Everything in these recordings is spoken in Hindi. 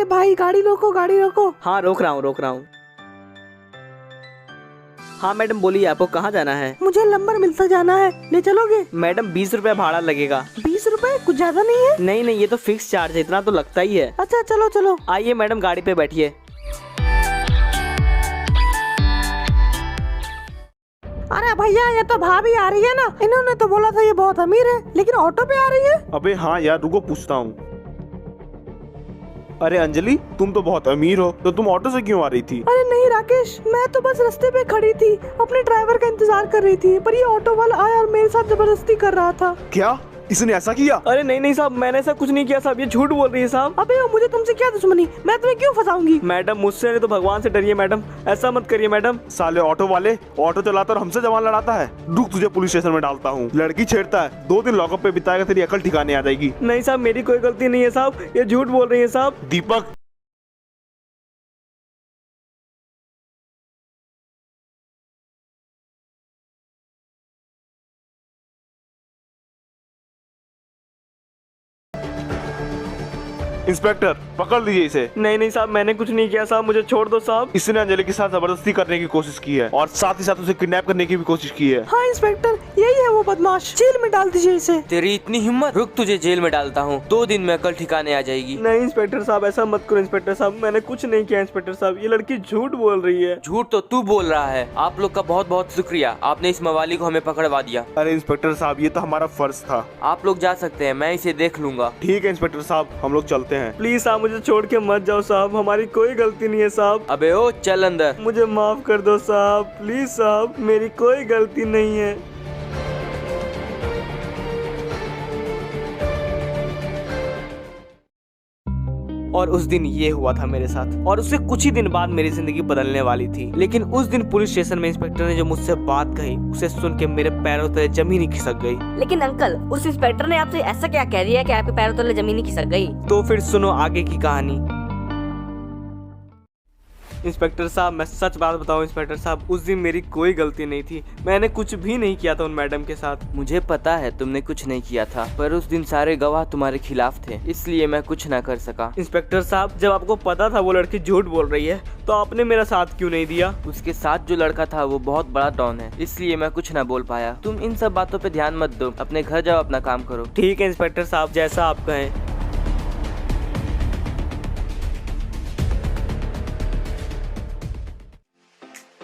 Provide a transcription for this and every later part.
अरे भाई गाड़ी रोको, गाड़ी रोको। हाँ रोक रहा हूँ। हाँ मैडम बोलिए, आपको कहाँ जाना है? मुझे लंबर मिलता जाना है, ले चलोगे? मैडम 20 रुपया भाड़ा लगेगा। 20 रुपए कुछ ज्यादा नहीं है? नहीं ये तो फिक्स चार्ज है, इतना तो लगता ही है। अच्छा चलो चलो। आइए मैडम गाड़ी पे बैठिए। अरे भैया ये तो भाभी आ रही है ना, इन्होंने तो बोला था ये बहुत अमीर है, लेकिन ऑटो पे आ रही है। अबे हाँ यार, रुको पूछता हूँ। अरे अंजलि, तुम तो बहुत अमीर हो, तो तुम ऑटो से क्यों आ रही थी? अरे नहीं राकेश, मैं तो बस रास्ते पे खड़ी थी, अपने ड्राइवर का इंतजार कर रही थी, पर ये ऑटो वाला आया और मेरे साथ जबरदस्ती कर रहा था। क्या इसने ऐसा किया? अरे नहीं साहब, मैंने ऐसा कुछ नहीं किया साहब, ये झूठ बोल रही है साहब। अबे मुझे तुमसे क्या दुश्मनी, मैं तुम्हें क्यों फंसाऊंगी? मैडम मुझसे नहीं तो भगवान से डरिए मैडम, ऐसा मत करिए मैडम। साले ऑटो वाले, ऑटो चलाता और हमसे जवान लड़ाता है। रुक तुझे पुलिस स्टेशन में डालता हूँ। लड़की छेड़ता है, 2 दिन लॉकअप पे बिताएगा, तेरी अकल ठिकाने आ जाएगी। नहीं साहब, मेरी कोई गलती नहीं है साहब, ये झूठ बोल रही है साहब। दीपक, इंस्पेक्टर पकड़ लीजिए इसे। नहीं साहब, मैंने कुछ नहीं किया साहब, मुझे छोड़ दो साहब। इसने अंजलि के साथ जबरदस्ती करने की कोशिश की है और साथ ही साथ उसे किडनैप करने की भी कोशिश की है। हाँ इंस्पेक्टर, यही है वो बदमाश, जेल में डाल दीजिए इसे। तेरी इतनी हिम्मत, रुक तुझे जेल में डालता हूँ, 2 दिन में अकल ठिकाने आ जाएगी। नहीं इंस्पेक्टर साहब, ऐसा मत करो इंस्पेक्टर साहब, मैंने कुछ नहीं किया इंस्पेक्टर साहब, ये लड़की झूठ बोल रही है। झूठ तो तू बोल रहा है। आप लोग का बहुत बहुत शुक्रिया, आपने इस मवाली को हमें पकड़वा दिया। अरे इंस्पेक्टर साहब, ये तो हमारा फर्ज था। आप लोग जा सकते हैं, मैं इसे देख लूंगा। ठीक है इंस्पेक्टर साहब, हम लोग चलते हैं। प्लीज साहब मुझे छोड़ के मत जाओ साहब, हमारी कोई गलती नहीं है साहब। अबे ओ चल अंदर। मुझे माफ कर दो साहब, प्लीज साहब, मेरी कोई गलती नहीं है। और उस दिन ये हुआ था मेरे साथ, और उससे कुछ ही दिन बाद मेरी जिंदगी बदलने वाली थी। लेकिन उस दिन पुलिस स्टेशन में इंस्पेक्टर ने जो मुझसे बात कही, उसे सुन के मेरे पैरों तले जमीन ही खिसक गई। लेकिन अंकल, उस इंस्पेक्टर ने आपसे ऐसा क्या कह दिया कि आपके पैरों तले जमीन ही खिसक गई? तो फिर सुनो आगे की कहानी। इंस्पेक्टर साहब मैं सच बात बताऊं इंस्पेक्टर साहब, उस दिन मेरी कोई गलती नहीं थी, मैंने कुछ भी नहीं किया था उन मैडम के साथ। मुझे पता है तुमने कुछ नहीं किया था, पर उस दिन सारे गवाह तुम्हारे खिलाफ थे, इसलिए मैं कुछ ना कर सका। इंस्पेक्टर साहब, जब आपको पता था वो लड़की झूठ बोल रही है, तो आपने मेरा साथ क्यों नहीं दिया? उसके साथ जो लड़का था वो बहुत बड़ा डॉन है, इसलिए मैं कुछ ना बोल पाया। तुम इन सब बातों पे ध्यान मत दो, अपने घर जाओ, अपना काम करो। ठीक है इंस्पेक्टर साहब, जैसा आप कहें।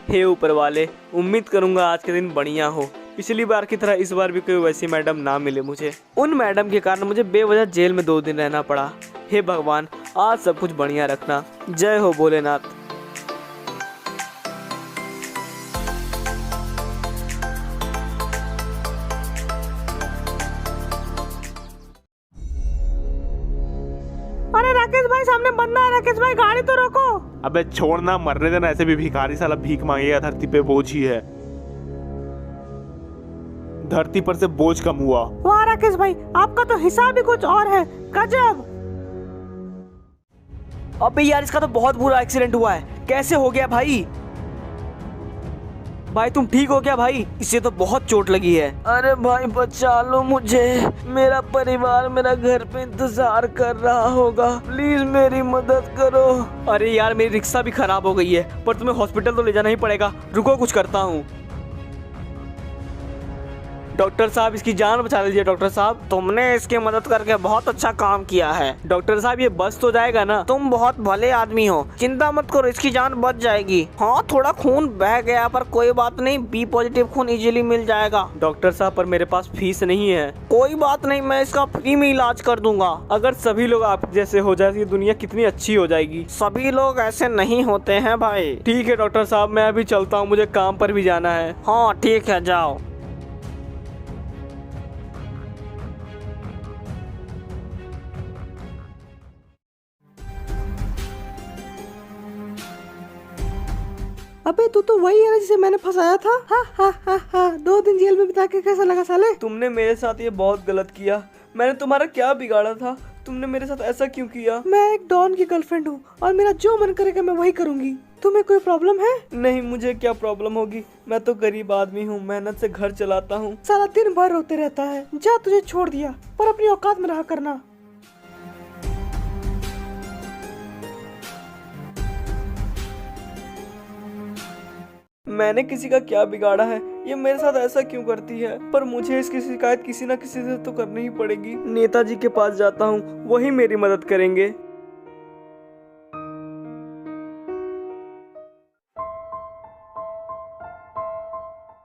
हे ऊपर वाले, उम्मीद करूंगा आज के दिन बढ़िया हो। पिछली बार की तरह इस बार भी कोई वैसी मैडम ना मिले मुझे। उन मैडम के कारण मुझे बेवजह जेल में 2 दिन रहना पड़ा। हे भगवान, आज सब कुछ बढ़िया रखना। जय हो भोलेनाथ। अरे राकेश भाई, सामने बंदा है। राकेश भाई गाड़ी तो रोको। अबे छोड़ना, मरने देना, ऐसे भी भिखारी साला भीख मांगेगा, धरती पे बोझ ही है। धरती पर से बोझ कम हुआ। वाह राकेश भाई, आपका तो हिसाब ही कुछ और है, गजब। अबे यार, इसका तो बहुत बुरा एक्सीडेंट हुआ है, कैसे हो गया भाई? भाई तुम ठीक हो क्या भाई? इसे तो बहुत चोट लगी है। अरे भाई बचा लो मुझे, मेरा परिवार मेरा घर पे इंतजार कर रहा होगा, प्लीज मेरी मदद करो। अरे यार, मेरी रिक्शा भी खराब हो गई है, पर तुम्हें हॉस्पिटल तो ले जाना ही पड़ेगा। रुको कुछ करता हूँ। डॉक्टर साहब, इसकी जान बचा लीजिए। डॉक्टर साहब, तुमने इसकी मदद करके बहुत अच्छा काम किया है। डॉक्टर साहब, ये बच तो जाएगा ना? तुम बहुत भले आदमी हो, चिंता मत करो, इसकी जान बच जाएगी। हाँ थोड़ा खून बह गया, पर कोई बात नहीं, बी पॉजिटिव खून इजीली मिल जाएगा। डॉक्टर साहब, पर मेरे पास फीस नहीं है। कोई बात नहीं, मैं इसका फ्री में इलाज कर दूंगा। अगर सभी लोग आप जैसे हो जाए, दुनिया कितनी अच्छी हो जाएगी। सभी लोग ऐसे नहीं होते हैं भाई। ठीक है डॉक्टर साहब, मैं अभी चलता हूँ, मुझे काम पर भी जाना है। हाँ ठीक है, जाओ। अबे तू तो वही है ना जिसे मैंने फंसाया था। हा हा हा हा, 2 दिन जेल में बिता के कैसा लगा साले? तुमने मेरे साथ ये बहुत गलत किया। मैंने तुम्हारा क्या बिगाड़ा था? तुमने मेरे साथ ऐसा क्यों किया? मैं एक डॉन की गर्लफ्रेंड हूँ और मेरा जो मन करेगा मैं वही करूँगी। तुम्हें कोई प्रॉब्लम है? नहीं, मुझे क्या प्रॉब्लम होगी, मैं तो गरीब आदमी हूँ, मेहनत से घर चलाता हूँ। सारा दिन भर रोते रहता है। जा, तुझे छोड़ दिया, पर अपनी औकात में रहा करना। मैंने किसी का क्या बिगाड़ा है? ये मेरे साथ ऐसा क्यों करती है? पर मुझे इसकी शिकायत किसी न किसी से तो करनी ही पड़ेगी। नेताजी के पास जाता हूँ, वही मेरी मदद करेंगे।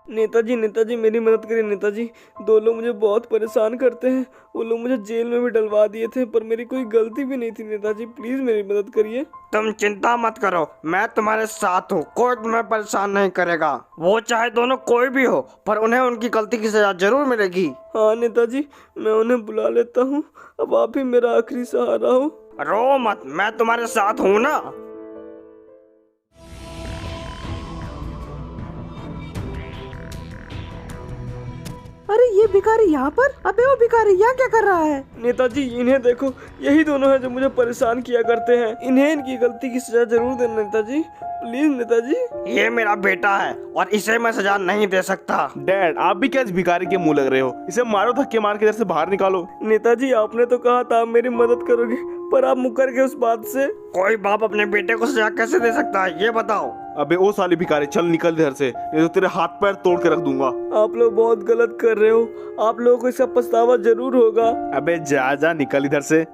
नेताजी नेताजी मेरी मदद करिए नेताजी। दो लोग मुझे बहुत परेशान करते हैं। वो लोग मुझे जेल में भी डलवा दिए थे, पर मेरी कोई गलती भी नहीं थी। नेताजी प्लीज मेरी मदद करिए। तुम चिंता मत करो, मैं तुम्हारे साथ हूँ, कोई तुम्हें परेशान नहीं करेगा। वो चाहे दोनों कोई भी हो, पर उन्हें उनकी गलती की सजा जरूर मिलेगी। हाँ नेताजी, मैं उन्हें बुला लेता हूँ। अब आप ही मेरा आखिरी सहारा हो। रो मत, मैं तुम्हारे साथ हूँ ना। अरे ये भिखारी यहाँ पर? अबे वो भिखारी यहाँ क्या कर रहा है? नेताजी इन्हें देखो, यही दोनों हैं जो मुझे परेशान किया करते हैं। इन्हें इनकी गलती की सजा जरूर देना नेताजी, प्लीज नेताजी। ये मेरा बेटा है और इसे मैं सजा नहीं दे सकता। डैड, आप भी क्या इस भिखारी के मुंह लग रहे हो? इसे मारो, धक्के मार के इधर से बाहर निकालो। नेताजी आपने तो कहा था आप मेरी मदद करोगे, पर आप मुकर गए उस बात से। कोई बाप अपने बेटे को सजा कैसे दे सकता है, ये बताओ। अबे ओ साली भिखारी, चल निकल इधर से, नहीं तो तेरे हाथ पैर तोड़ के रख दूंगा। आप लोग बहुत गलत कर रहे हो, आप लोगों को इसका पछतावा जरूर होगा। अबे जा जा, निकल इधर से।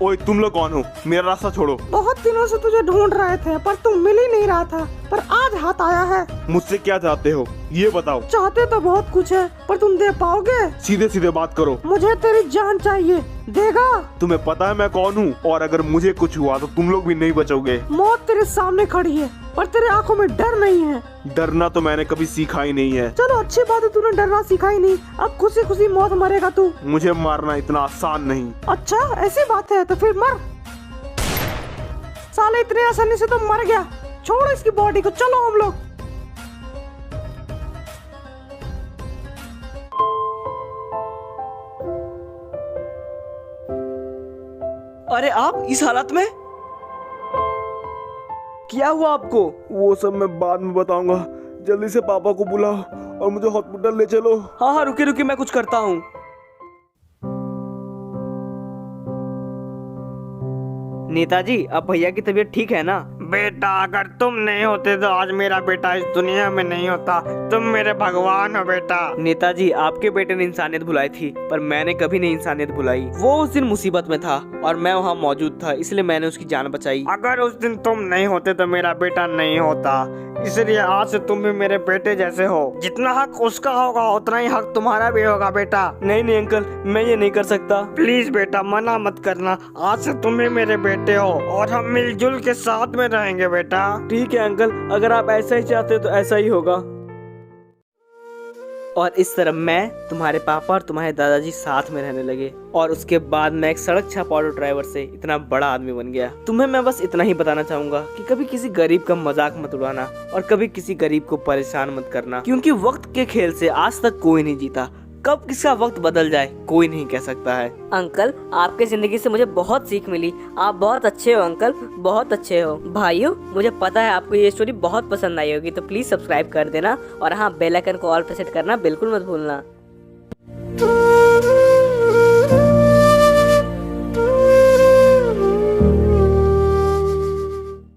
ओए तुम लोग कौन हो? मेरा रास्ता छोड़ो। बहुत दिनों से तुझे ढूंढ रहे थे, पर तू मिल ही नहीं रहा था, पर आज हाथ आया है। मुझसे क्या चाहते हो ये बताओ। चाहते तो बहुत कुछ है, पर तुम दे पाओगे? सीधे सीधे बात करो। मुझे तेरी जान चाहिए, देगा? तुम्हें पता है मैं कौन हूँ, और अगर मुझे कुछ हुआ तो तुम लोग भी नहीं बचोगे। मौत तेरे सामने खड़ी है, पर तेरे आंखों में डर नहीं है। डरना तो मैंने कभी सीखा ही नहीं है। चलो अच्छी बात है, तूने डरना सीखा ही नहीं। अब खुशी खुशी मौत मरेगा तू। मुझे मारना इतना आसान नहीं। अच्छा ऐसी बात है तो फिर मर। साले इतने आसानी से तो मर गया। छोड़ो इसकी बॉडी को, चलो हम लोग। अरे आप इस हालत में? क्या हुआ आपको? वो सब मैं बाद में बताऊंगा। जल्दी से पापा को बुलाओ और मुझे हॉस्पिटल ले चलो। हाँ हाँ रुकिए रुकिए, मैं कुछ करता हूँ। नेताजी अब भैया की तबीयत ठीक है ना? बेटा अगर तुम नहीं होते तो आज मेरा बेटा इस दुनिया में नहीं होता। तुम मेरे भगवान हो बेटा। नेताजी आपके बेटे ने इंसानियत भुलाई थी, पर मैंने कभी नहीं इंसानियत भुलाई। वो उस दिन मुसीबत में था और मैं वहाँ मौजूद था, इसलिए मैंने उसकी जान बचाई। अगर उस दिन तुम नहीं होते तो मेरा बेटा नहीं होता, इसलिए आज से तुम भी मेरे बेटे जैसे हो। जितना हक उसका होगा उतना ही हक तुम्हारा भी होगा बेटा। नहीं नहीं अंकल, मैं ये नहीं कर सकता। प्लीज बेटा मना मत करना, आज से तुम भी मेरे बेटे हो और हम मिलजुल के साथ में रहेंगे बेटा। ठीक है अंकल, अगर आप ऐसा ही चाहते हो तो ऐसा ही होगा। और इस तरह मैं, तुम्हारे पापा और तुम्हारे दादाजी साथ में रहने लगे, और उसके बाद मैं एक सड़क छाप ऑटो ड्राइवर से इतना बड़ा आदमी बन गया। तुम्हें मैं बस इतना ही बताना चाहूंगा कि कभी किसी गरीब का मजाक मत उड़ाना और कभी किसी गरीब को परेशान मत करना, क्योंकि वक्त के खेल से आज तक कोई नहीं जीता। कब किसका वक्त बदल जाए कोई नहीं कह सकता है। अंकल आपके जिंदगी से मुझे बहुत सीख मिली। आप बहुत अच्छे हो अंकल, बहुत अच्छे हो। भाइयों मुझे पता है आपको ये स्टोरी बहुत पसंद आई होगी, तो प्लीज सब्सक्राइब कर देना और हाँ बेल आइकन को ऑल पे सेट करना बिल्कुल मत भूलना।